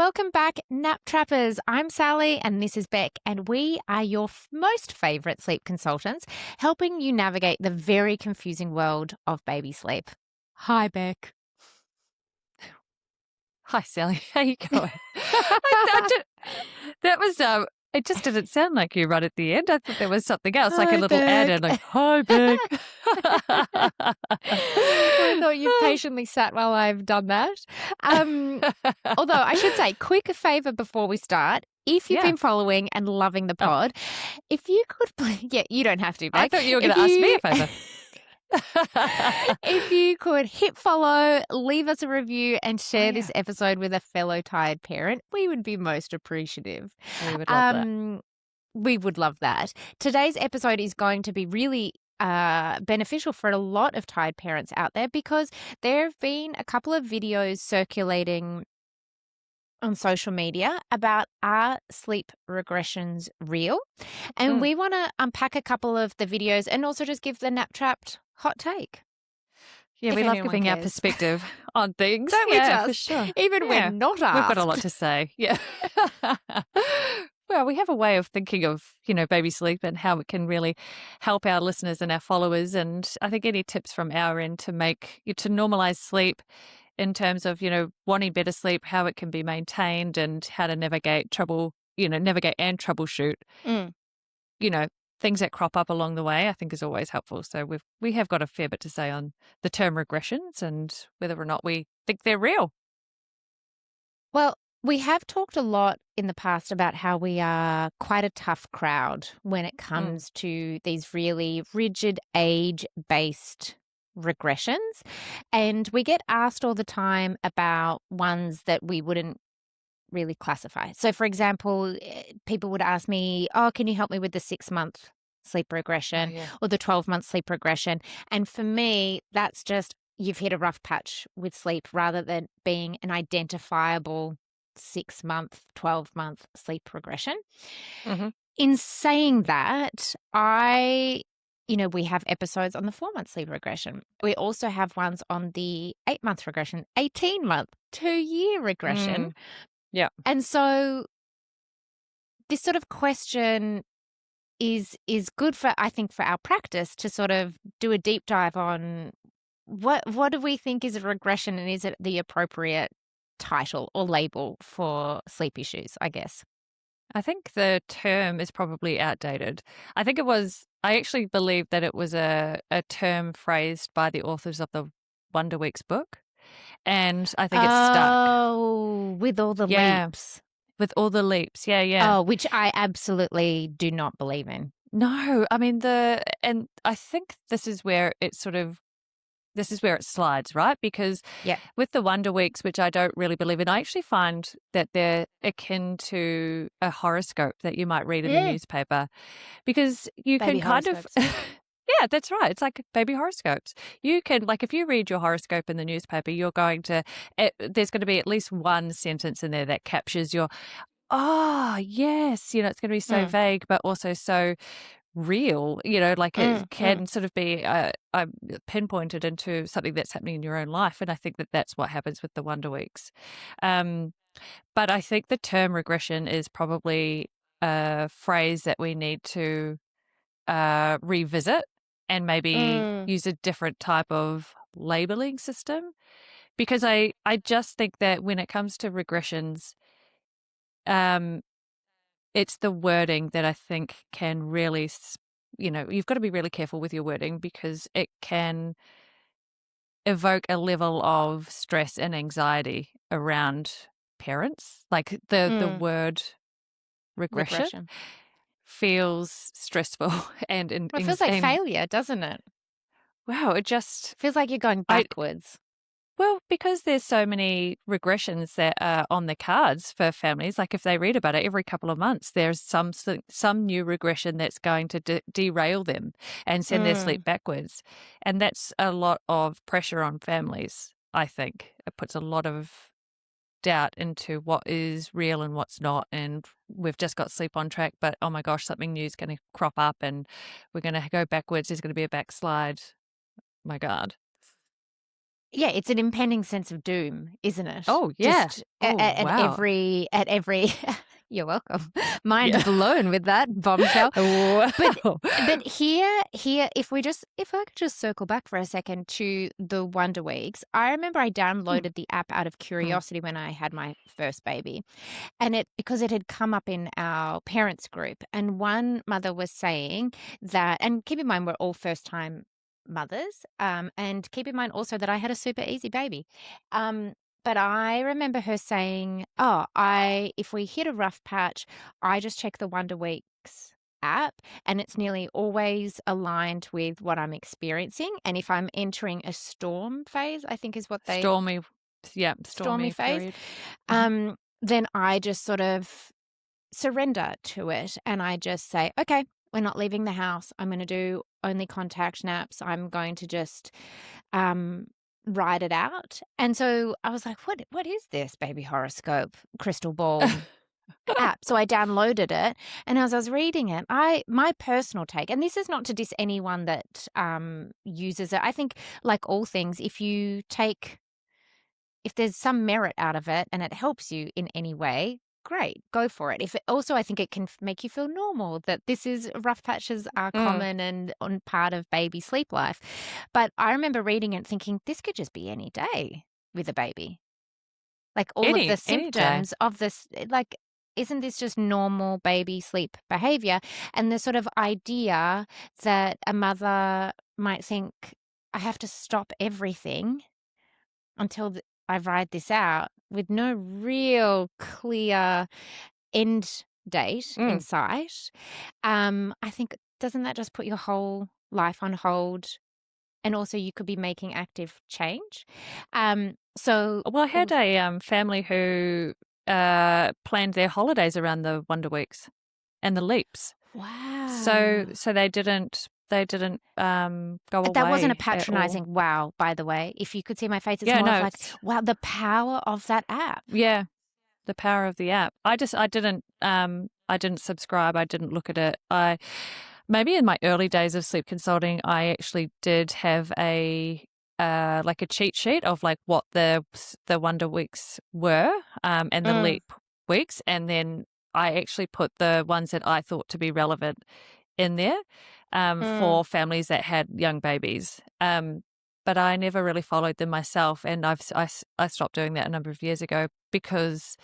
Welcome back, Nap Trappers. I'm Sally and this is Bec, and we are your most favourite sleep consultants, helping you navigate the very confusing world of baby sleep. Hi, Bec. Hi, Sally. How you going? That was it just didn't sound like you right at the end. I thought there was something else, like a Hi, little ad Bec. in, like, hi, Bec. I thought you've patiently sat while I've done that. Although I should say, quick favour before we start. If you've Yeah. been following and loving the Oh, pod, if you could, yeah, you don't have to, I Bec. thought you were going If to ask me you, a favor. if you could hit follow, leave us a review, and share this Yeah. episode with a fellow tired parent, we would be most appreciative. We would love that. We would love that. Today's episode is going to be really beneficial for a lot of tired parents out there because there have been a couple of videos circulating on social media about are sleep regressions real? And we want to unpack a couple of the videos and also just give the nap trapped hot take. Yeah, If we love anyone giving our cares. perspective on things. Don't we Yeah, for just? sure. Even Yeah. when not asked. We've got a lot to say. Yeah. Well, we have a way of thinking of, baby sleep and how it can really help our listeners and our followers. And I think any tips from our end to to normalize sleep in terms of, wanting better sleep, how it can be maintained and how to navigate navigate and troubleshoot, Mm. things that crop up along the way, I think is always helpful. So we have got a fair bit to say on the term regressions and whether or not we think they're real. Well, we have talked a lot in the past about how we are quite a tough crowd when it comes to these really rigid age-based regressions. And we get asked all the time about ones that we wouldn't really classify. So, for example, people would ask me, oh, can you help me with the 6-month sleep regression or the 12-month sleep regression? And for me, that's just you've hit a rough patch with sleep rather than being an identifiable 6-month, 12-month sleep regression. Mm-hmm. In saying that, we have episodes on the 4-month sleep regression. We also have ones on the 8-month regression, 18-month, 2-year regression. Yeah. And so this sort of question is good for, I think, for our practice to sort of do a deep dive on what do we think is a regression and is it the appropriate title or label for sleep issues, I guess. I think the term is probably outdated. I actually believe that it was a term phrased by the authors of the Wonder Weeks book. And I think it's stuck. Oh, with all the leaps. With all the leaps. Yeah. Oh, which I absolutely do not believe in. No, I mean, and I think this is where it slides, right? Because with the Wonder Weeks, which I don't really believe in, I actually find that they're akin to a horoscope that you might read in the newspaper because you Baby can kind horoscopes. of, yeah, that's right. It's like baby horoscopes. You can, like, if you read your horoscope in the newspaper, there's going to be at least one sentence in there that captures your, oh, yes, it's going to be so vague, but also so real, like it can sort of be pinpointed into something that's happening in your own life. And I think that that's what happens with the Wonder Weeks. But I think the term regression is probably a phrase that we need to revisit and maybe use a different type of labeling system. Because I just think that when it comes to regressions, it's the wording that I think can really, you've got to be really careful with your wording because it can evoke a level of stress and anxiety around parents. Like the word regression feels stressful and It feels like failure, doesn't it? Wow, it just feels like you're going backwards. Well, because there's so many regressions that are on the cards for families, like if they read about it every couple of months, there's some new regression that's going to derail them and send their sleep backwards. And that's a lot of pressure on families, I think. It puts a lot of doubt into what is real and what's not. And we've just got sleep on track, but oh my gosh, something new is going to crop up and we're going to go backwards. There's going to be a backslide. My God. Yeah, it's an impending sense of doom, isn't it? Oh, yeah. Just Oh, wow. at every you're welcome. Mind Yeah. blown with that bombshell. But Wow. here, if I could just circle back for a second to the Wonder Weeks, I remember I Mm, downloaded the app out of mm. curiosity when I had my first baby, and because it had come up in our parents group, and one mother was saying that, and keep in mind we're all first time mothers, and keep in mind also that I had a super easy baby. Um, but I remember her saying, "Oh, I if we hit a rough patch, I just check the Wonder Weeks app and it's nearly always aligned with what I'm experiencing. And if I'm entering a storm phase, I think is what they Stormy, yeah, stormy stormy phase, period. Mhm. then I just sort of surrender to it and I just say, okay, we're not leaving the house. I'm going to do only contact naps. I'm going to just um, ride it out. And so I was like, what is this baby horoscope crystal ball app? So I downloaded it, and as I was reading it, my personal take, and this is not to diss anyone that uses it. I think, like all things, if there's some merit out of it and it helps you in any way, great, go for it. If it, also, I think it can make you feel normal that this is rough patches are Mm. common and on part of baby sleep life. But I remember reading it thinking this could just be any day with a baby. Like all of the Any day. symptoms of this, like, isn't this just normal baby sleep behavior? And the sort of idea that a mother might think, I have to stop everything until I ride this out with no real clear end date in Mm. sight. I think, doesn't that just put your whole life on hold? And also, you could be making active change. So, Well, I had a family who planned their holidays around the Wonder Weeks and the leaps. So wow. so they didn't go That wasn't a away at all. patronizing wow, by the way. If you could see my face, it's Yeah, more of no, like, it's wow, the power of that app. yeah, the power of the app. I didn't subscribe. I didn't look at it. I maybe in my early days of sleep consulting, I actually did have a like a cheat sheet of like what the Wonder Weeks were, and the Mm, Leap weeks, and then I actually put the ones that I thought to be relevant in there, mm. for families that had young babies. But I never really followed them myself, and I stopped doing that a number of years ago because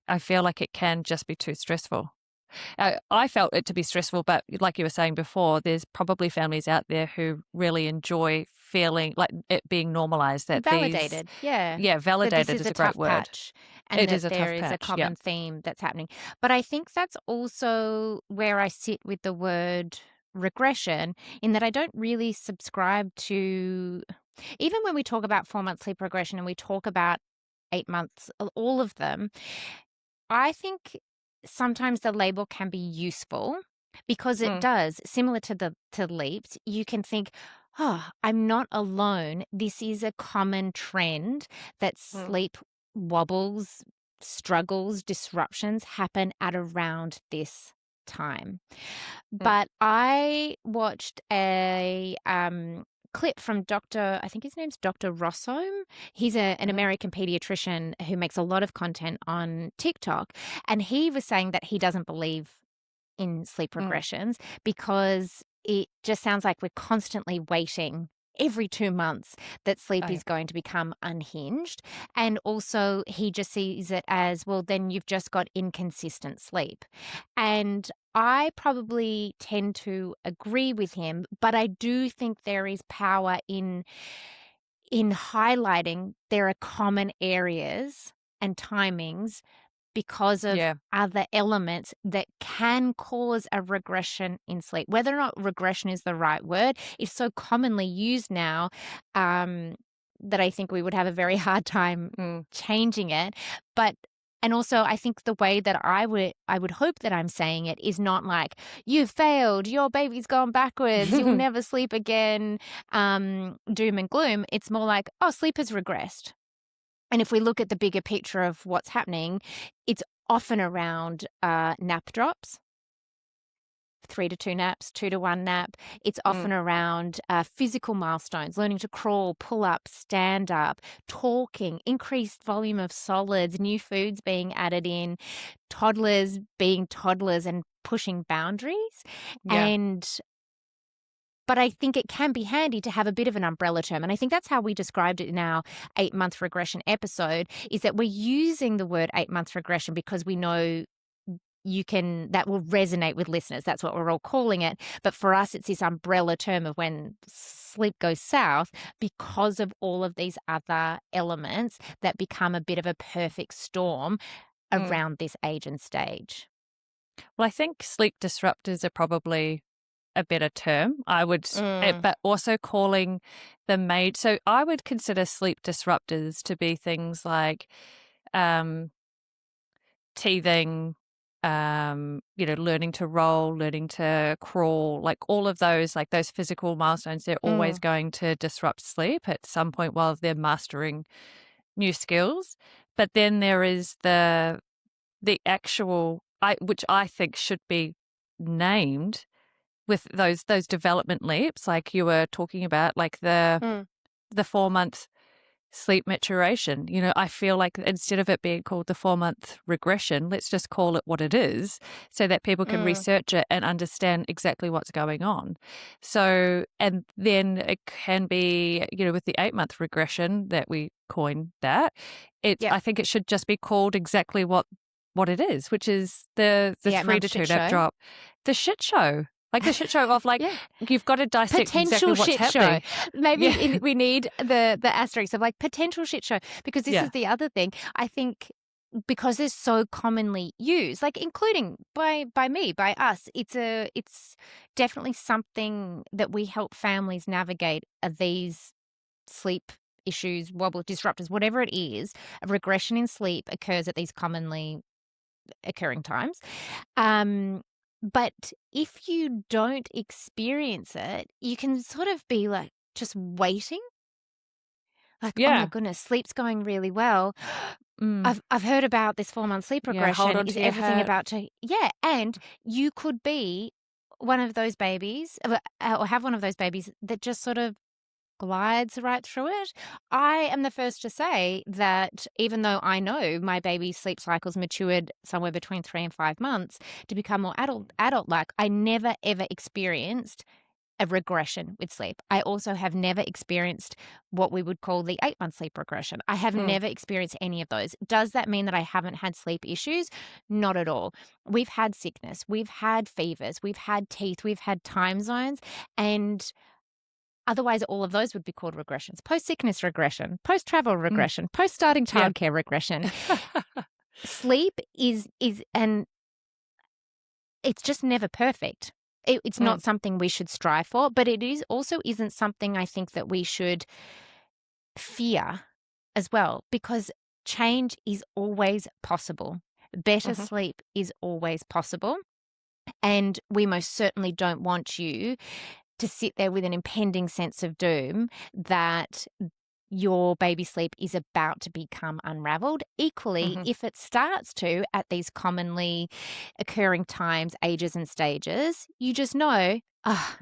I feel like it can just be too stressful. I felt it to be stressful, but like you were saying before, there's probably families out there who really enjoy feeling like it being normalized that these, Validated, yeah, yeah, that this validated is is a a great tough word. patch and It that is a there tough is a patch. Yeah. common theme that's happening. But I think that's also where I sit with the word regression, in that I don't really subscribe to, even when we talk about 4-month sleep regression and we talk about 8 months, all of them, I think sometimes the label can be useful because it Mm, does, similar to the to leaps, you can think, "Oh, I'm not alone. This is a common trend that mm, sleep wobbles, struggles, disruptions happen at around this time." mm, But I watched a clip from Dr. I think his name's Dr. Rossome. He's an mhm, American pediatrician who makes a lot of content on TikTok. And he was saying that he doesn't believe in sleep mm. regressions because it just sounds like we're constantly waiting every 2 months that sleep Oh, yeah. is going to become unhinged. And also, he just sees it as, well, then you've just got inconsistent sleep. And I probably tend to agree with him, but I do think there is power in highlighting there are common areas and timings because of Yeah. other elements that can cause a regression in sleep. Whether or not regression is the right word is so commonly used now, that I think we would have a very hard time Mm. changing it. But and also I think the way that I would hope that I'm saying it is not like, "You failed, your baby's gone backwards, you'll never sleep again," doom and gloom. It's more like, "Oh, sleep has regressed." And if we look at the bigger picture of what's happening, it's often around nap drops. 3 to 2 naps, 2 to 1 nap. It's Mm. often around physical milestones, learning to crawl, pull up, stand up, talking, increased volume of solids, new foods being added in, toddlers being toddlers and pushing boundaries. Yeah. And but I think it can be handy to have a bit of an umbrella term, and I think that's how we described it in our 8-month regression episode, is that we're using the word 8-month regression because we know that will resonate with listeners. That's what we're all calling it. But for us, it's this umbrella term of when sleep goes south because of all of these other elements that become a bit of a perfect storm Mm. around this age and stage. Well, I think sleep disruptors are probably a better term. But also calling them made. So I would consider sleep disruptors to be things like um, teething, learning to roll, learning to crawl, like all of those, like those physical milestones, they're always Mm. going to disrupt sleep at some point while they're mastering new skills. But then there is the actual, which I think should be named with those development leaps, like you were talking about, like Mm. the 4-month sleep maturation. I feel like instead of it being called the 4-month regression, let's just call it what it is so that people can Mm. research it and understand exactly what's going on. So, and then it can be, with the 8-month regression that we coined that, Yep. I think it should just be called exactly what it is, which is the The 3 8-month to shit 2 nap show. drop, the shit show. Like the shit show of, like, Yeah. you've got to dissect exactly Potential what's shit show. happening. Maybe Yeah. we need the asterisk of like potential shit show, because this is Yeah. the other thing. I think because they're so commonly used, like including by me, by us, it's definitely something that we help families navigate, are these sleep issues, wobble disruptors, whatever it is. A regression in sleep occurs at these commonly occurring times. But if you don't experience it, you can sort of be like just waiting, like, oh my Yeah. goodness, sleep's going really well. Mm. I've heard about this 4-month sleep Yeah, hold regression. on Is to your everything hat. about to, yeah? And you could be one of those babies, or have one of those babies that just sort of glides right through it. I am the first to say that even though I know my baby's sleep cycles matured somewhere between 3 and 5 months to become more adult-like, I never, ever experienced a regression with sleep. I also have never experienced what we would call the 8-month sleep regression. I have Mm. never experienced any of those. Does that mean that I haven't had sleep issues? Not at all. We've had sickness, we've had fevers, we've had teeth, we've had time zones, and otherwise, all of those would be called regressions. Post-sickness regression, post-travel Mm. regression, post-starting Yeah. childcare regression. Sleep is and it's just never perfect. It's Mm. not something we should strive for, but it is also isn't something I think that we should fear as well, because change is always possible. Better Mhm. sleep is always possible. And we most certainly don't want you to sit there with an impending sense of doom that your baby sleep is about to become unraveled. Equally, Mhm. if it starts to at these commonly occurring times, ages, and stages, you just know, ah,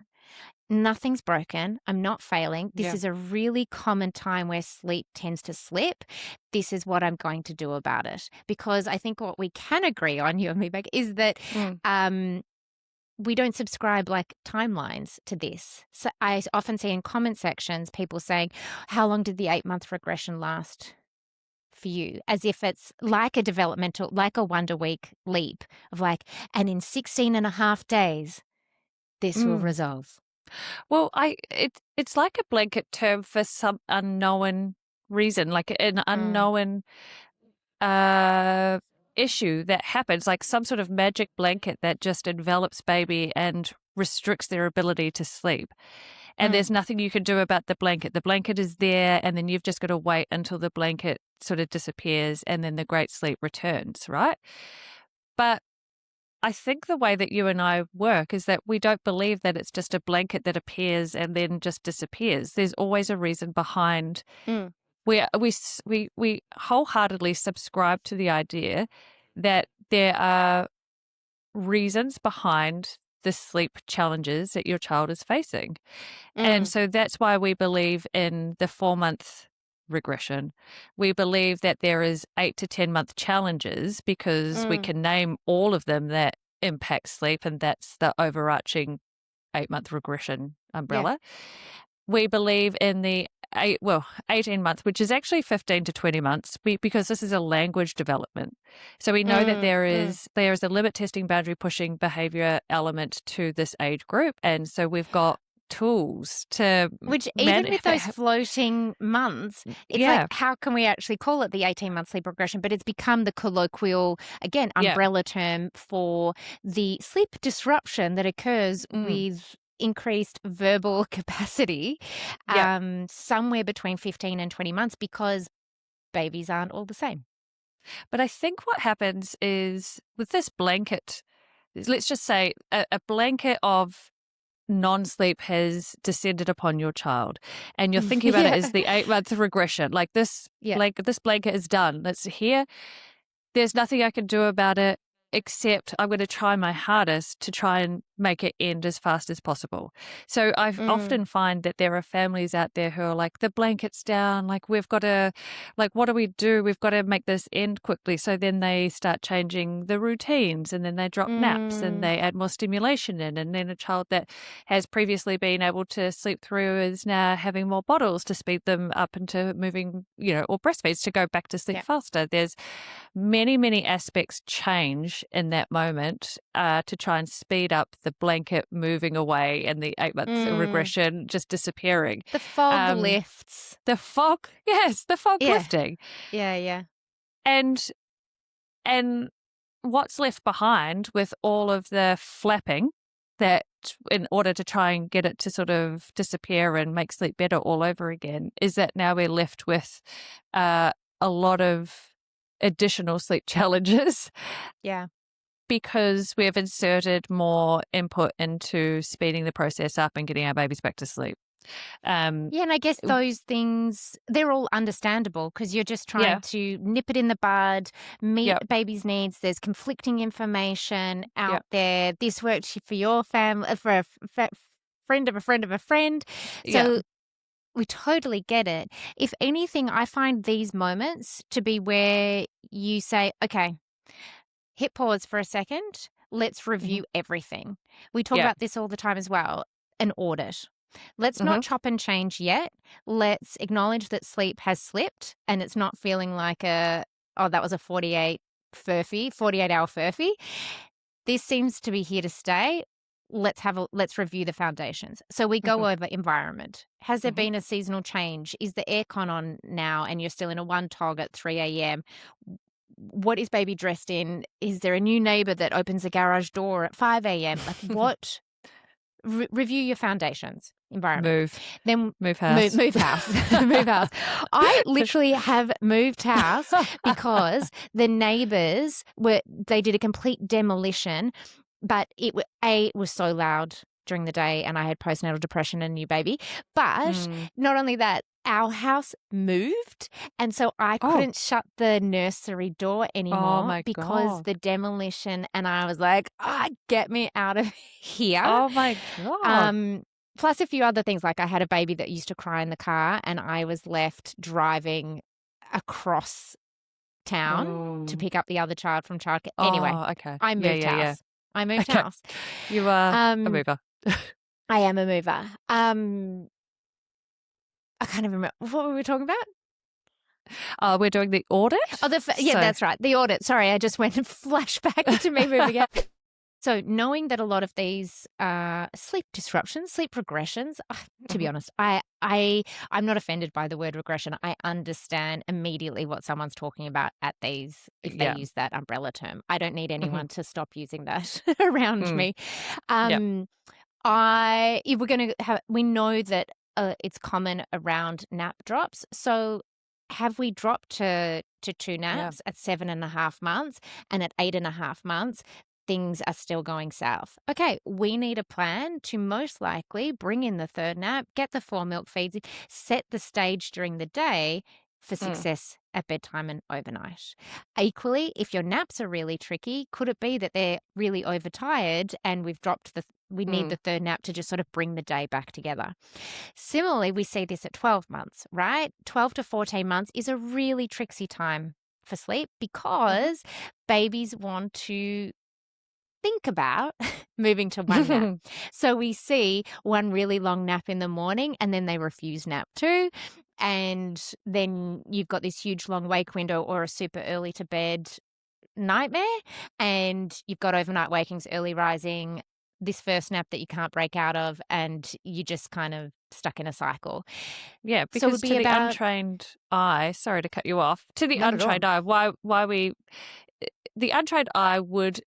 nothing's broken. I'm not failing. This Yeah. is a really common time where sleep tends to slip. This is what I'm going to do about it. Because I think what we can agree on, you and me, Beck, is that Mm. we don't subscribe like timelines to this. So I often see in comment sections people saying, how long did the 8-month regression last for you? As if it's like a developmental, like a Wonder Week leap of like, and in 16 and a half days, this will Mm. resolve. Well, it's like a blanket term for some unknown reason, like an Mm, unknown uh issue that happens, like some sort of magic blanket that just envelops baby and restricts their ability to sleep. And mm, there's nothing you can do about the blanket. The blanket is there, and then you've just got to wait until the blanket sort of disappears and then the great sleep returns, right? But I think the way that you and I work is that we don't believe that it's just a blanket that appears and then just disappears. There's always a reason behind. mm, We wholeheartedly subscribe to the idea that there are reasons behind the sleep challenges that your child is facing. And Mm. so that's why we believe in the 4-month regression. We believe that there is 8 to 10-month challenges because we Mm. can name all of them that impact sleep, and that's the overarching 8-month regression Yeah. umbrella. We believe in the 18 months, which is actually 15 to 20 months, because this is a language development. So we know that Mm. there Mm. is a limit testing, boundary pushing behavior element to this age group. And so we've got tools to Which even manage. with those floating months, it's like, Yeah, how can we actually call it the 18-month sleep regression? But it's become the colloquial, again, yeah. umbrella term for the sleep disruption that occurs Mm, with increased verbal capacity, yeah. somewhere between 15 and 20 months, because babies aren't all the same. But I think what happens is with this blanket, let's just say a blanket of non-sleep has descended upon your child, and you're thinking about it Yeah. as the 8-month regression. Like Yeah. this blanket is done. It's here. There's nothing I can do about it, except I'm going to try my hardest to try and make it end as fast as possible. So I Mm. often find that there are families out there who are like, the blanket's down, like we've got to, like, what do we do? We've got to make this end quickly. So then they start changing the routines, and then they drop naps, and Mm. they add more stimulation in. And then a child that has previously been able to sleep through is now having more bottles to speed them up into moving, or breastfeeds to go back to sleep Yeah. faster. There's many aspects change in that moment to try and speed up the blanket moving away and the 8-month Mm. regression just disappearing. The fog Um, lifts. the fog, yes, the fog Yeah. lifting. Yeah. Yeah. And and what's left behind with all of the flapping that in order to try and get it to sort of disappear and make sleep better all over again is that now we're left with uh, a lot of additional sleep challenges Yeah. because we have inserted more input into speeding the process up and getting our babies back to sleep. Um, Yeah, and I guess those things, they're all understandable because you're just trying yeah, to nip it in the bud, meet yeah, a baby's needs. There's conflicting information yeah, out there. This works for your family, for a friend of a friend of a friend. yeah. So we totally get it. If anything, I find these moments to be where you say, okay, hit pause for a second. Let's Hmm. review everything. We talk Yeah. about this all the time as well, an audit. Let's not Hmm. chop and change yet. Let's acknowledge that sleep has slipped and it's not feeling like oh, that was a 48-hour furphy. This seems to be here to stay. Let's review the foundations. So we Hmm. go over environment. Has there Hmm. been a seasonal change? Is the aircon on now and you're still in a one tog at 3 a.m.? What is baby dressed in? Is there a new neighbor that opens the garage door at 5 a.m.? Like what? Review your foundations, environment. Move, Then move move house. move house. Move house. I literally have moved house because the neighbors they did a complete demolition, but it was so loud during the day and I had postnatal depression and a new baby. But Mm. not only that, our house moved, and so I Oh, couldn't shut the nursery door oh anymore my because God. the demolition, and I was like, get me out of here." Oh my God. Um, plus a few other things, like I had a baby that used to cry in the car and I was left driving across town to Oh, pick up the other child from childcare. Anyway, oh, okay. I Yeah, moved yeah, yeah. house. I moved Okay. house. You are a Um, mover. I am a mover. I can't even remember. What were we talking about? We're doing the Oh, audit. yeah, So, that's right. The audit. Sorry, I just went flashback to me moving out. So knowing that a lot of these sleep disruptions, sleep regressions, to be mhm, honest, I'm not offended by the word regression. I understand immediately what someone's talking about at these if they yeah. use that umbrella term. I don't need Mhm, anyone to stop using that around mm, me. yeah, Um, if we're going to have, we know that it's common around nap drops. So have we dropped to two yeah. naps at 7.5 months, and at 8.5 months, things are still going south? Okay, we need a plan to most likely bring in the third nap, get the 4 milk feeds, set the stage during the day for Mm, success at bedtime and overnight. Equally, if your naps are really tricky, could it be that they're really overtired and we need Mm. the third nap to just sort of bring the day back together? Similarly, we see this at 12 months, right? 12 to 14 months is a really tricksy time for sleep because babies want to think about moving to one nap. Mhm. So we see one really long nap in the morning and then they refuse nap 2. And then you've got this huge long wake window or a super early to bed nightmare. And you've got overnight wakings, early rising, this first nap that you can't break out of, and you're just kind of stuck in a cycle. Yeah, So it would because to be the about untrained eye, sorry to cut you off, to the not at all. untrained eye, the untrained eye would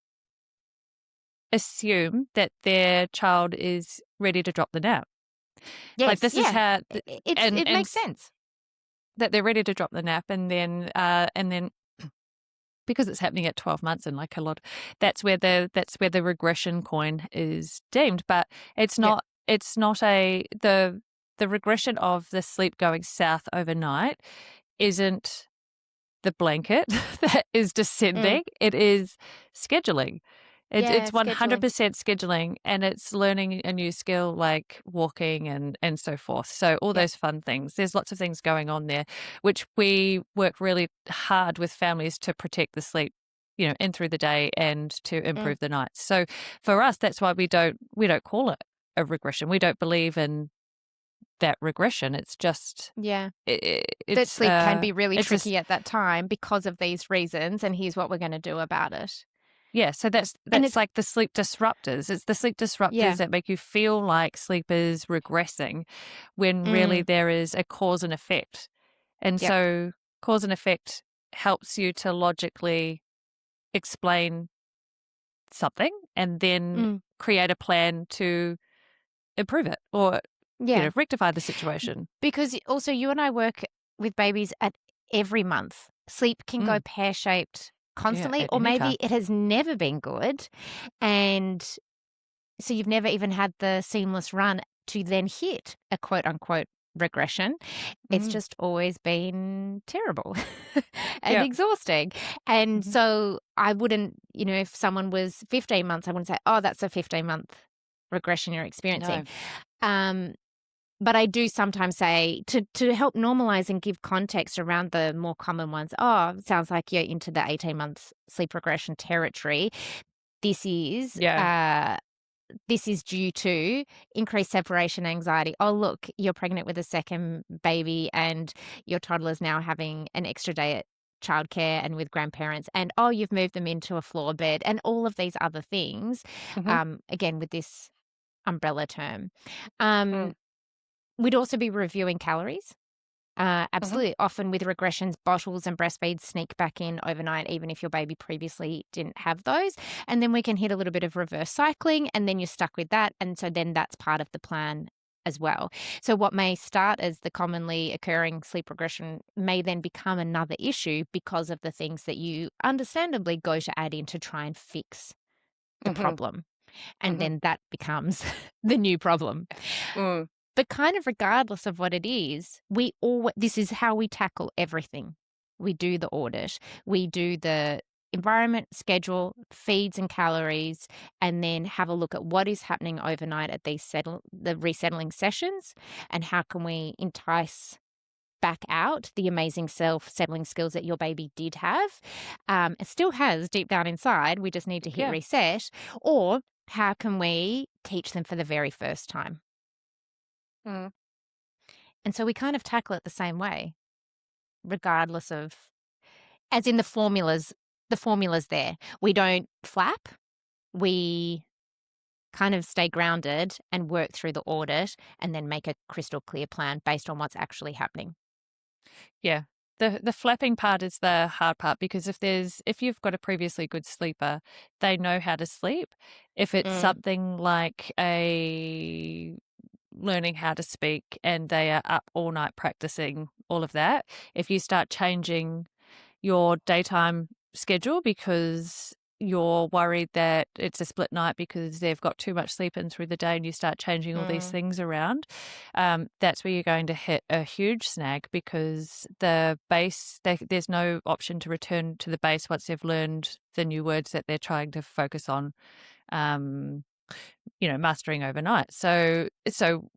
assume that their child is ready to drop the nap. Like Yes, this is yeah. how, It makes sense. that they're ready to drop the nap, and then because it's happening at 12 months and like a lot, that's where the regression coin is deemed, but it's Yep. not. It's not the regression of the sleep going south overnight isn't the blanket that is Mm. descending. It is scheduling. Yeah, It's scheduling. 100% scheduling, and it's learning a new skill like walking and so forth. So all Yep. those fun things. There's lots of things going on there, which we work really hard with families to protect the sleep, in through the day and to Mm. improve the nights. So for us, that's why we don't call it a regression. We don't believe in that regression. It's just Yeah. That it's sleep can be really it's a tricky at that time because of these reasons, and here's what we're gonna do about it. Yeah, so that's And that's it's like the sleep disruptors. It's the sleep disruptors yeah. that make you feel like sleep is regressing when really Mm. there is a cause and effect. And Yep. so cause and effect helps you to logically explain something and then Mm. create a plan to improve it or Yeah. rectify the situation. Because also you and I work with babies at every month. Sleep can go Mm, pear-shaped yeah, constantly, at or any maybe time. it has never been good, and so you've never even had the seamless run to then hit a quote unquote regression. It's Mm, just always been terrible and yeah. exhausting. And Hmm. so I wouldn't, if someone was 15 months, I wouldn't say, oh, that's a 15-month regression you're experiencing. No. Um, but I do sometimes say to help normalize and give context around the more common ones. Oh, it sounds like you're into the 18-month sleep regression territory. This is Yeah. uh, this is due to increased separation anxiety. Oh, look, you're pregnant with a second baby and your toddler's now having an extra day at childcare and with grandparents. And oh, you've moved them into a floor bed and all of these other things. Hmm. Again, with this umbrella term. Mm, Um, we'd also be reviewing calories. hmm. Absolutely. Often with regressions, bottles and breastfeeds sneak back in overnight, even if your baby previously didn't have those. And then we can hit a little bit of reverse cycling, and then you're stuck with that. And so then that's part of the plan as well. So what may start as the commonly occurring sleep regression may then become another issue because of the things that you understandably go to add in to try and fix the Hmm. problem. And Hmm. then that becomes the new problem. Mm, But kind of regardless of what it is, this is how we tackle everything. We do the audit, we do the environment, schedule, feeds and calories, and then have a look at what is happening overnight at the resettling sessions, and how can we entice back out the amazing self-settling skills that your baby did have, it still has deep down inside, we just need to hit yeah. reset, or how can we teach them for the very first time? Mm. And so we kind of tackle it the same way, regardless of, as in the formula's there. We don't flap. We kind of stay grounded and work through the audit and then make a crystal clear plan based on what's actually happening. Yeah. The flapping part is the hard part because if you've got a previously good sleeper, they know how to sleep. If it's Mm. something like a learning how to speak and they are up all night practicing all of that, if you start changing your daytime schedule because you're worried that it's a split night because they've got too much sleep in through the day and you start changing all these Mm. things around, that's where you're going to hit a huge snag because there's no option to return to the base once they've learned the new words that they're trying to focus on. Um, mastering overnight. So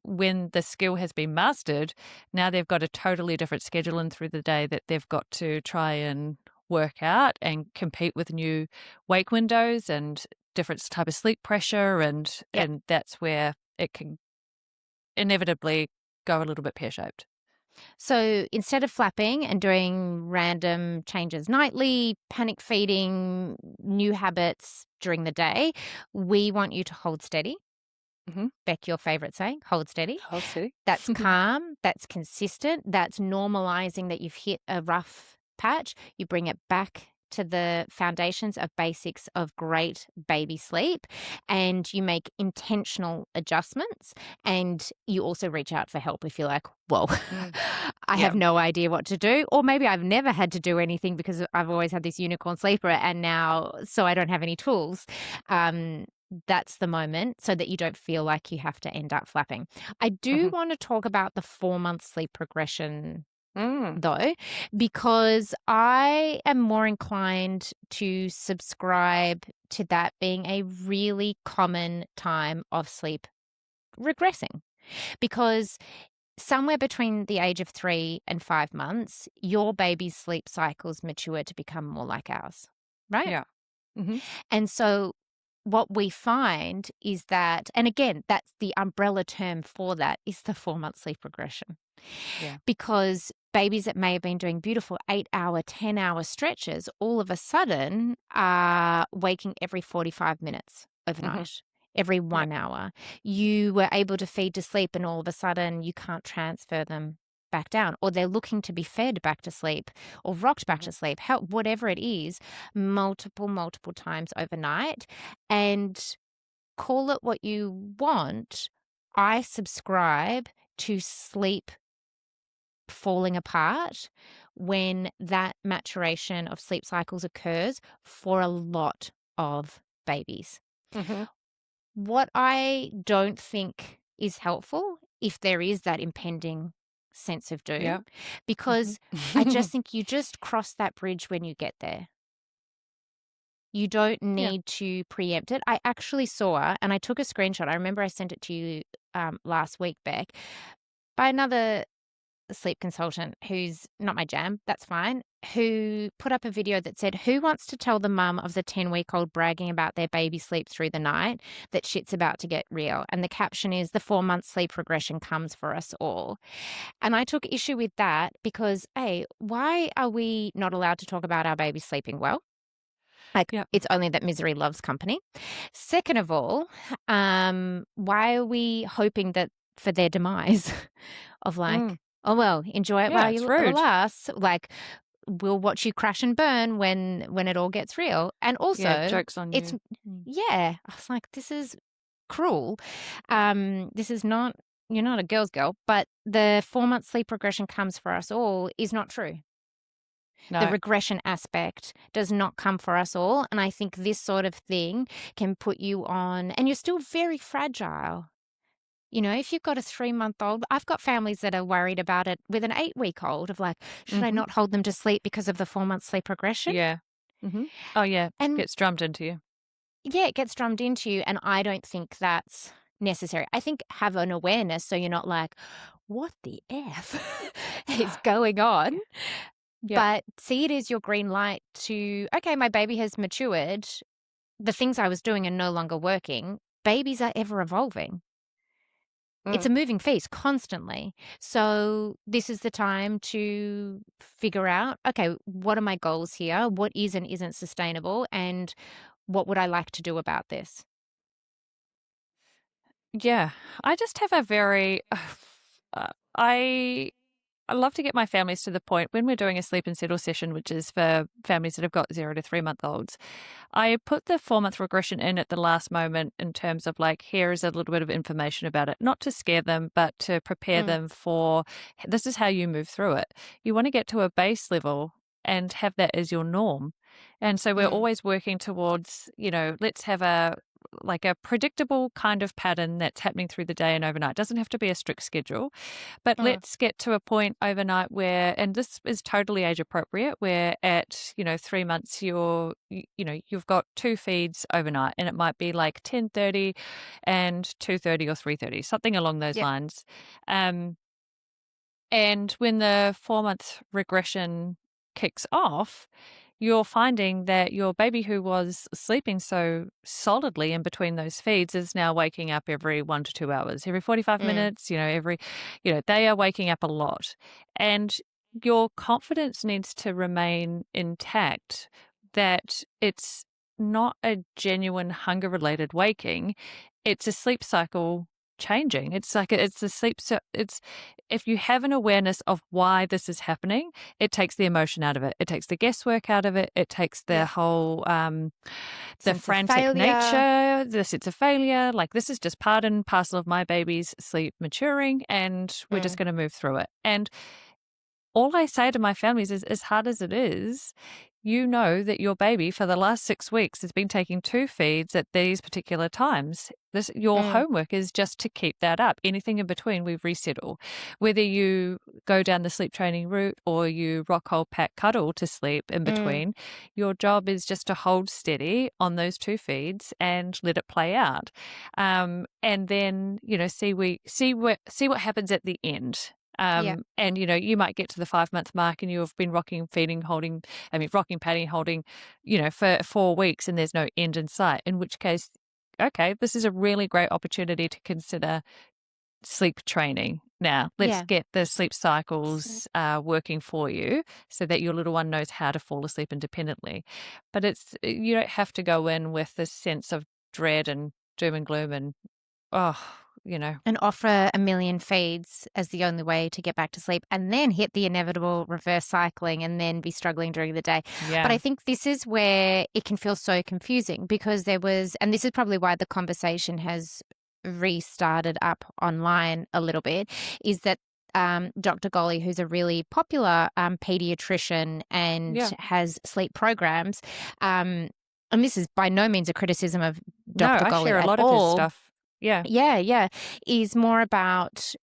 when the skill has been mastered, now they've got a totally different schedule in through the day that they've got to try and work out and compete with new wake windows and different type of sleep pressure, and Yep. that's where it can inevitably go a little bit pear-shaped. So instead of flapping and doing random changes nightly, panic feeding, new habits during the day, we want you to hold steady. Mhm. Beck, your favorite saying, hold steady. Hold steady. That's calm, that's consistent, that's normalizing that you've hit a rough patch. You bring it back to the foundations of basics of great baby sleep, and you make intentional adjustments, and you also reach out for help if you're like, whoa, Mm. I Yeah. have no idea what to do. Or maybe I've never had to do anything because I've always had this unicorn sleeper and now, so I don't have any tools. That's the moment so that you don't feel like you have to end up flapping. I do Mhm. want to talk about the 4-month sleep progression Mm. though, because I am more inclined to subscribe to that being a really common time of sleep regressing. Because somewhere between the age of 3 and 5 months, your baby's sleep cycles mature to become more like ours, right? Yeah. Mhm. And so what we find is that, and again, that's the umbrella term for that, is the 4-month sleep regression. Yeah. Because babies that may have been doing beautiful 8-hour, 10-hour stretches all of a sudden are waking every 45 minutes Mhm. overnight, every Yeah. 1 hour. You were able to feed to sleep and all of a sudden you can't transfer them back down, or they're looking to be fed back to sleep or rocked back Mhm. to sleep, whatever it is, multiple times overnight. And call it what you want. I subscribe to sleep falling apart when that maturation of sleep cycles occurs for a lot of babies. Mhm. What I don't think is helpful, if there is that impending sense of Yeah. doom, Mhm. because I just think you just cross that bridge when you get there. You don't Yeah. need to preempt it. I actually saw, and I took a screenshot. I remember I sent it to you last week, Beck, by another sleep consultant who's not my jam, that's fine, who put up a video that said, "Who wants to tell the mum of the 10-week-old bragging about their baby sleep through the night that shit's about to get real?" And the caption is, "The 4-month sleep regression comes for us all." And I took issue with that because, A, why are we not allowed to talk about our baby sleeping well? Like, Yeah. it's only that misery loves company. Second of all, why are we hoping that for their demise of Mm. like, oh, well, enjoy it Yeah, while it's you it rude. lasts. Like, we'll watch you crash and burn when it all gets real. And Yeah, also, joke's on it's you. Mm. yeah, I was like, this is cruel. This is not you're not a girl's girl, but the 4-month sleep regression comes for us all is not true. The No. regression aspect does not come for us all. And I think this sort of thing can put you on, and you're still very fragile. You know, if you've got a 3-month-old, I've got families that are worried about it with an 8-week-old of like, should I Mhm. not hold them to sleep because of the 4-month sleep regression? Yeah. Mhm. Oh, yeah, And gets drummed into you. yeah, it gets drummed into you. And I don't think that's necessary. I think have an awareness so you're not like, what the F is going on? Yeah. Yeah. But see it as your green light to, okay, my baby has matured. The things I was doing are no longer working. Babies are ever evolving. It's Mm. a moving feast constantly. So this is the time to figure out, okay, what are my goals here? What is and isn't sustainable? And what would I like to do about this? Yeah. I just have a very I I love to get my families to the point when we're doing a sleep and settle session, which is for families that have got 0 to 3 month olds. I put the 4-month regression in at the last moment in terms of like, here is a little bit of information about it, not to scare them, but to prepare Mm, them for this is how you move through it. You want to get to a base level and have that as your norm. And so we're Mm. always working towards, let's have a predictable kind of pattern that's happening through the day and overnight. It doesn't have to be a strict schedule, but Mm. let's get to a point overnight where, and this is totally age appropriate, where at, 3 months you've got two feeds overnight, and it might be like 10:30 and 2:30 or 3:30, something along those Yep. lines. Um, and when the 4 month regression kicks off, you're finding that your baby who was sleeping so solidly in between those feeds is now waking up every 1 to 2 hours, every 45 Mm. minutes, they are waking up a lot. And your confidence needs to remain intact that it's not a genuine hunger related waking, it's a sleep cycle changing. It's like it's a sleep. So it's if you have an awareness of why this is happening, it takes the emotion out of it. It takes the guesswork out of it. It takes the Yeah. whole the Sense of frantic failure. nature, the sense of failure. Like this is just part and parcel of my baby's sleep maturing, and we're just Mm. going to move through it. And all I say to my families is, as hard as it is, you know that your baby for the last 6 weeks has been taking two feeds at these particular times. Your Mm. homework is just to keep that up. Anything in between, we resettle. Whether you go down the sleep training route or you rock, hold, pack, cuddle to sleep in Mm. between, your job is just to hold steady on those two feeds and let it play out. And then, see what happens at the end. Yeah. And you might get to the 5 month mark and you've been rocking, feeding, holding, rocking, patting, holding, for 4 weeks and there's no end in sight, in which case, okay, this is a really great opportunity to consider sleep training. Now, let's Yeah. get the sleep Sleep. cycles working for you so that your little one knows how to fall asleep independently. But you don't have to go in with this sense of dread and doom and gloom and, oh, And offer a million feeds as the only way to get back to sleep, and then hit the inevitable reverse cycling and then be struggling during the day. But I yeah, think this is where it can feel so confusing because and this is probably why the conversation has restarted up online a little bit, is that Dr. Golly, who's a really popular pediatrician and yeah. has sleep programs, and this is by no means a criticism of No, Dr. I Golly share a at lot of his all. stuff. Yeah, Yeah, yeah, is more about,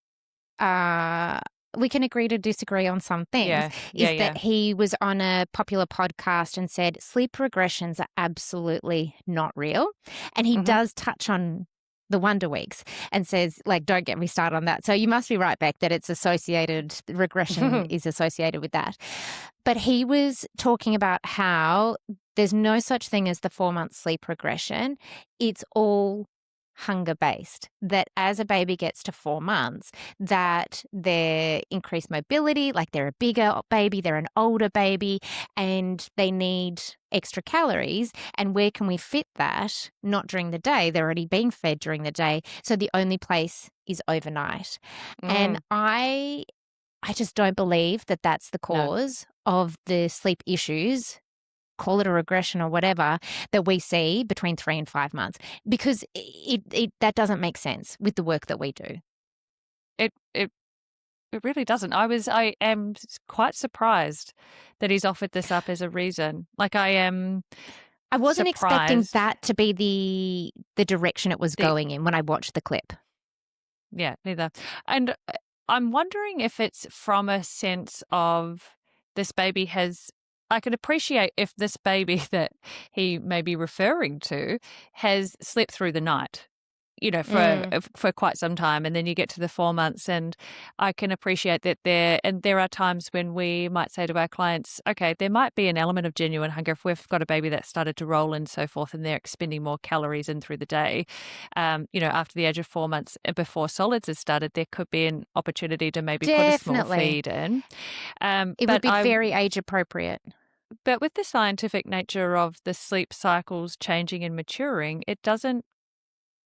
uh we can agree to disagree on some things, yeah, yeah, is that yeah. he was on a popular podcast and said sleep regressions are absolutely not real, and he Mhm. does touch on the wonder weeks and says, like, don't get me started on that. So you must be right, Beck, that it's associated, regression is associated with that. But he was talking about how there's no such thing as the 4-month sleep regression. It's all hunger based, that as a baby gets to 4 months, that their increased mobility, like they're a bigger baby, they're an older baby, and they need extra calories. And where can we fit that? Not during the day. They're already being fed during the day. So the only place is overnight. And Mm, I just don't believe that that's the no. cause of the sleep issues, call it a regression or whatever, that we see between 3 and 5 months, because it that doesn't make sense with the work that we do. It really doesn't. I am quite surprised that he's offered this up as a reason. Like, I am I wasn't expecting surprised. that to be the direction it was The going in when I watched the clip. Yeah, neither. And I'm wondering if it's from a sense of this baby has I could appreciate if this baby that he may be referring to has slept through the night, Mm. for quite some time, and then you get to the 4 months, and I can appreciate that there are times when we might say to our clients, okay, there might be an element of genuine hunger if we've got a baby that started to roll and so forth, and they're expending more calories in through the day. After the age of 4 months, before solids has started, there could be an opportunity to maybe put a small Definitely. feed in. It would But be very age appropriate. with the scientific nature of the sleep cycles changing and maturing, it doesn't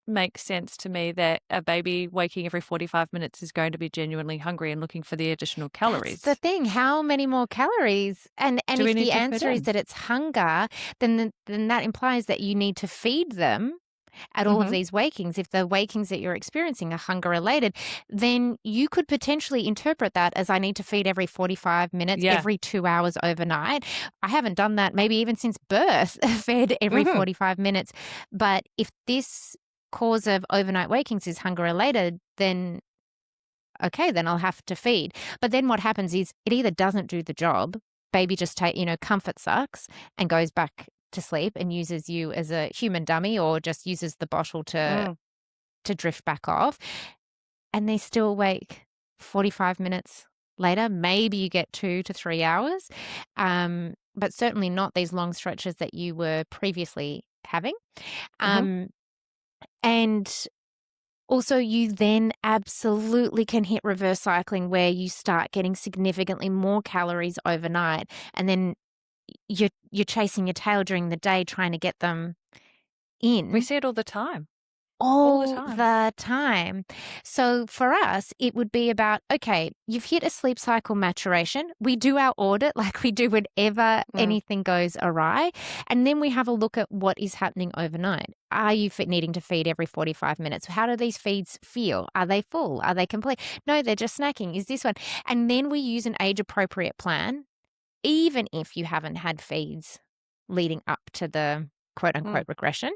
make sense to me that a baby waking every 45 minutes is going to be genuinely hungry and looking for the additional That's the calories. thing. How many more calories? And Do we if need the to fit answer is in? that it's hunger, then that implies that you need to feed them. at all of Mhm. these wakings, if the wakings that you're experiencing are hunger related, then you could potentially interpret that as I need to feed every 45 minutes, Yeah. every 2 hours overnight. I haven't done that maybe even since birth, fed every Mhm. 45 minutes. But if this cause of overnight wakings is hunger related, then okay, then I'll have to feed. But then what happens is it either doesn't do the job, baby just comfort sucks and goes back to sleep and uses you as a human dummy or just uses the bottle Mm. to drift back off, and they still awake 45 minutes later. Maybe you get 2 to 3 hours, but certainly not these long stretches that you were previously having. Mhm. Um, and also, you then absolutely can hit reverse cycling where you start getting significantly more calories overnight, and then you're chasing your tail during the day trying to get them We in see it all the time. All the all time. the time. So for us, it would be about, okay, you've hit a sleep cycle maturation. We do our audit like we do whenever Mm. anything goes awry. And then we have a look at what is happening overnight. Are you needing to feed every 45 minutes? How do these feeds feel? Are they full? Are they complete? No, they're just snacking. Is this one? And then we use an age appropriate plan, even if you haven't had feeds leading up to the quote Mm. unquote regression.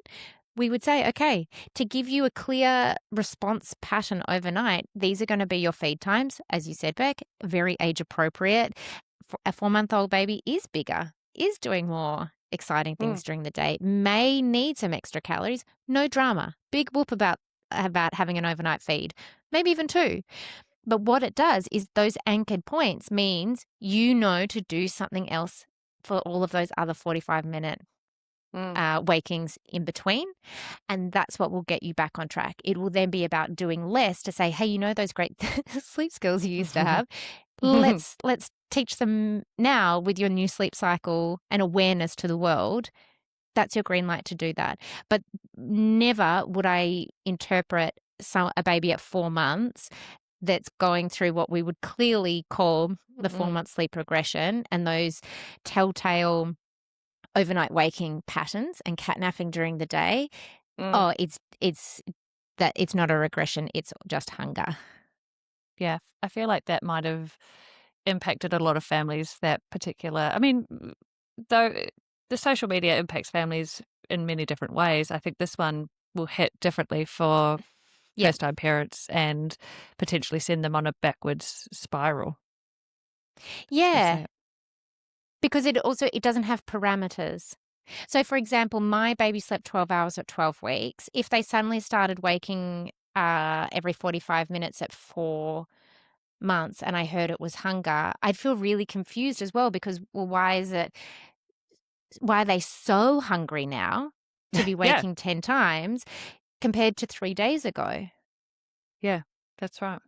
We would say, okay, to give you a clear response pattern overnight, these are going to be your feed times. As you said, Beck, very age appropriate. A 4-month-old baby is bigger, is doing more exciting Mm. things during the day, may need some extra calories. No drama. Big whoop about having an overnight feed, maybe even 2. But what it does is those anchored points means you know to do something else for all of those other 45-minute Mm. wakings in between. And that's what will get you back on track. It will then be about doing less to say, hey, you know those great sleep skills you used to have? Let's teach them now with your new sleep cycle and awareness to the world. That's your green light to do that. But never would I interpret a baby at 4 months that's going through what we would clearly call the Mm. 4-month sleep regression and those telltale overnight waking patterns and catnapping during the day. Mm. Oh, it's that it's not a regression, it's just hunger. Yeah, I feel like that might have impacted a lot of families, that particular I mean, though the social media impacts families in many different ways, I think this one will hit differently for Yeah. first-time parents and potentially send them on a backwards spiral, per Yeah, se. because it doesn't have parameters. So, for example, my baby slept 12 hours at 12 weeks. If they suddenly started waking every 45 minutes at 4 months and I heard it was hunger, I'd feel really confused as well because, well, why are they so hungry now to be Yeah, waking 10 times compared to 3 days ago? yeah, that's right.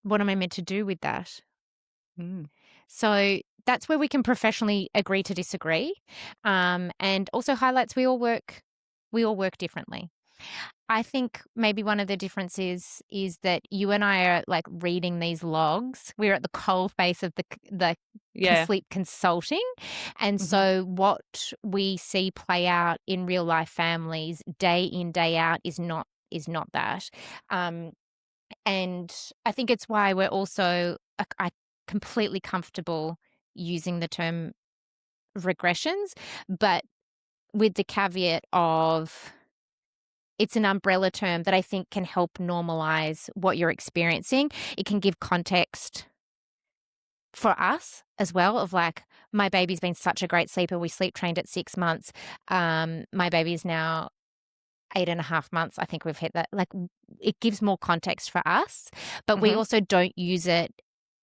What am I meant to do with that? Mm. So that's where we can professionally agree to disagree, and also highlights we all work differently. I think maybe one of the differences is that you and I are like reading these logs. We're at the coal face of the Yeah. sleep consulting, and Mhm. so what we see play out in real life families day in day out is not that. Um, and I think it's why we're also I completely comfortable using the term regressions, but with the caveat of it's an umbrella term that I think can help normalize what you're experiencing. It can give context for us as well of like, my baby's been such a great sleeper. We sleep trained at 6 months. My baby is now 8.5 months. I think we've hit that. Like, it gives more context for us, but we Mhm. also don't use it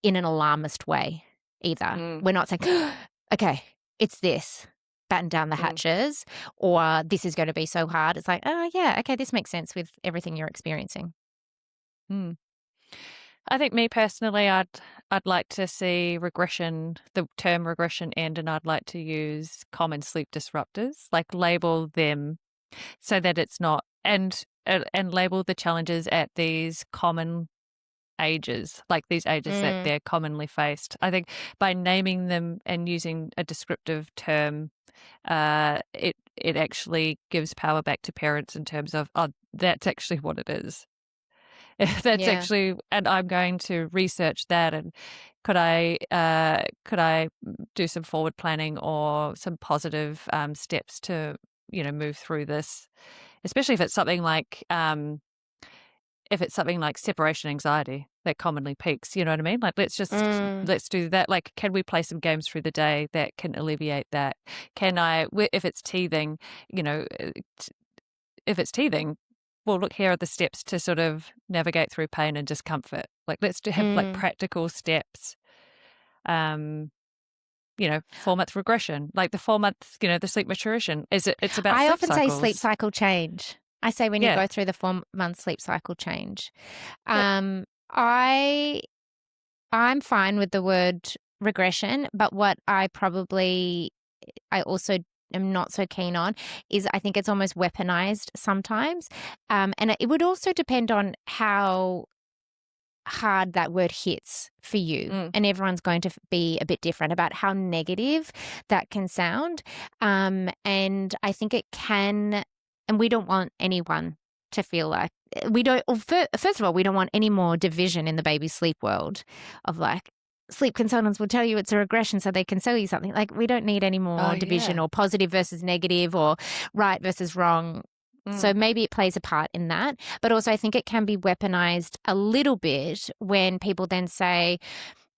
in an alarmist way either. Mm. We're not saying, okay, it's this, batten down the Mm. hatches, or this is going to be so hard. It's like, oh, yeah, okay, this makes sense with everything you're experiencing. Mm. I think me personally, I'd like to see regression, the term regression end, and I'd like to use common sleep disruptors, like label them so that it's not and label the challenges at these common ages, like these ages that they're commonly faced. I think by naming them and using a descriptive term, it actually gives power back to parents in terms of, oh, that's actually what it is. That's Yeah. actually, and I'm going to research that. And could I do some forward planning or some positive steps to move through this, especially if it's something like separation anxiety that commonly peaks. You know what I mean? Like let's do that. Like, can we play some games through the day that can alleviate that? If it's teething, if it's teething, well, look, here are the steps to sort of navigate through pain and discomfort. Like, have like practical steps. 4-month regression, like the 4-month, the sleep maturation. It's about I sleep often say sleep cycles. cycle change. I say when you Yeah. go through the 4-month sleep cycle change. Yep. I'm fine with the word regression, but what I also am not so keen on is I think it's almost weaponized sometimes. And it would also depend on how hard that word hits for you. And everyone's going to be a bit different about how negative that can sound. And I think it can, and we don't want anyone to feel like first of all, we don't want any more division in the baby sleep world of like, sleep consultants will tell you it's a regression so they can sell you something. Like, we don't need any more division or positive versus negative or right versus wrong. So maybe it plays a part in that. But also I think it can be weaponized a little bit when people then say,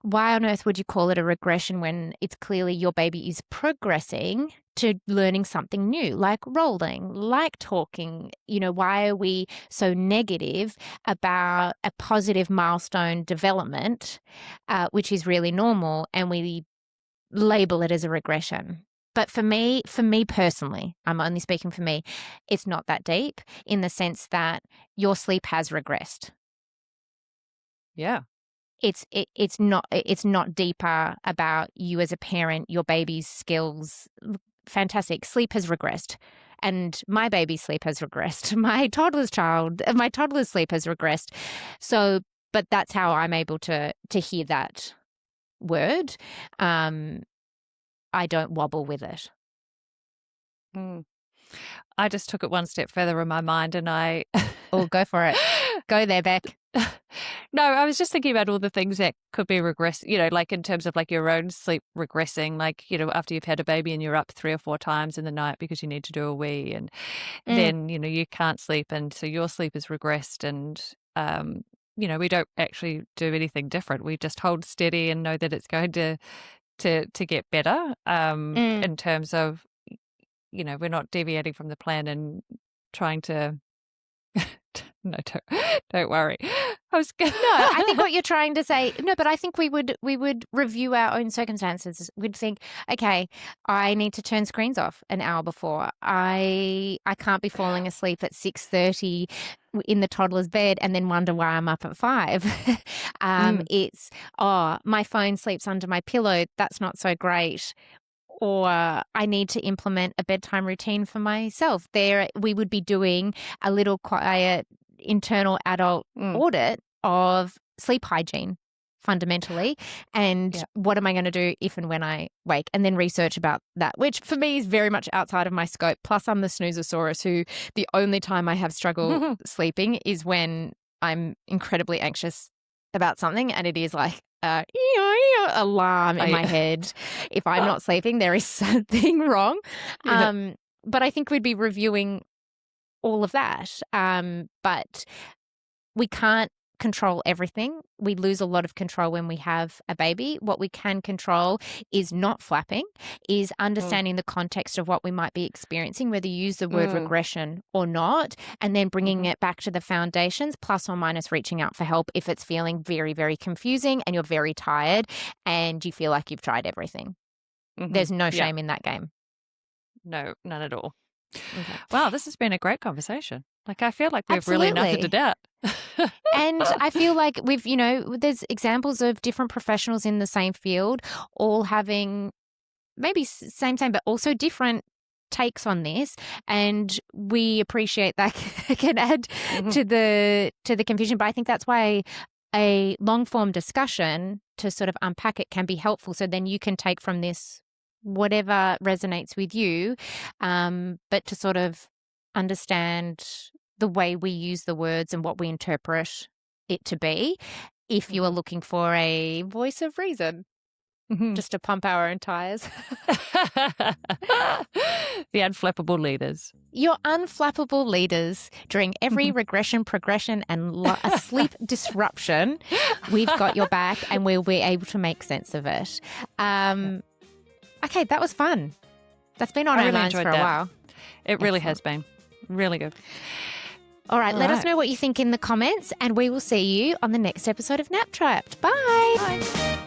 why on earth would you call it a regression when it's clearly your baby is progressing to learning something new, like rolling, like talking? Why are we so negative about a positive milestone development, which is really normal, and we label it as a regression? But for me personally, I'm only speaking for me, it's not that deep in the sense that your sleep has regressed. Yeah. It's not deeper about you as a parent, your baby's skills. Fantastic. Sleep has regressed. And my baby's sleep has regressed. My toddler's sleep has regressed. So, but that's how I'm able to hear that word. I don't wobble with it. I just took it one step further in my mind, and I Oh, go for it. Go there, Bec. No, I was just thinking about all the things that could be like in terms of like your own sleep regressing, like, after you've had a baby and you're up 3 or 4 times in the night because you need to do a wee, and then, you can't sleep, and so your sleep is regressed, and we don't actually do anything different. We just hold steady and know that it's going to get better, in terms of, we're not deviating from the plan and trying to no, don't worry. No, I think what you're trying to say, no, but I think we would review our own circumstances. We'd think, okay, I need to turn screens off an hour before. I can't be falling asleep at 6:30 in the toddler's bed and then wonder why I'm up at 5. It's, my phone sleeps under my pillow. That's not so great. Or I need to implement a bedtime routine for myself. There, we would be doing a little quiet internal adult audit of sleep hygiene fundamentally, and what am I going to do if and when I wake, and then research about that, which for me is very much outside of my scope. Plus, I'm the snoozosaurus who the only time I have struggle sleeping is when I'm incredibly anxious about something, and it is like alarm in my head. If I'm not sleeping, there is something wrong. But I think we'd be reviewing all of that. But we can't control everything. We lose a lot of control when we have a baby. What we can control is not flapping, is understanding the context of what we might be experiencing, whether you use the word regression or not, and then bringing it back to the foundations, plus or minus reaching out for help if it's feeling very, very confusing and you're very tired and you feel like you've tried everything. There's no shame in that game. No, none at all. Okay. Wow, this has been a great conversation. Like, I feel like we've really nutted it out. And I feel like there's examples of different professionals in the same field all having maybe same, but also different takes on this. And we appreciate that can add to the confusion. But I think that's why a long form discussion to sort of unpack it can be helpful. So then you can take from this whatever resonates with you, but to sort of understand the way we use the words and what we interpret it to be, if you are looking for a voice of reason, just to pump our own tires. The unflappable leaders. Your unflappable leaders during every regression, progression, and a sleep disruption. We've got your back, and we'll be able to make sense of it. Okay, that was fun. That's been on our minds for a while. It really has been. Really good. All right, let us know what you think in the comments, and we will see you on the next episode of Nap Trapped. Bye. Bye.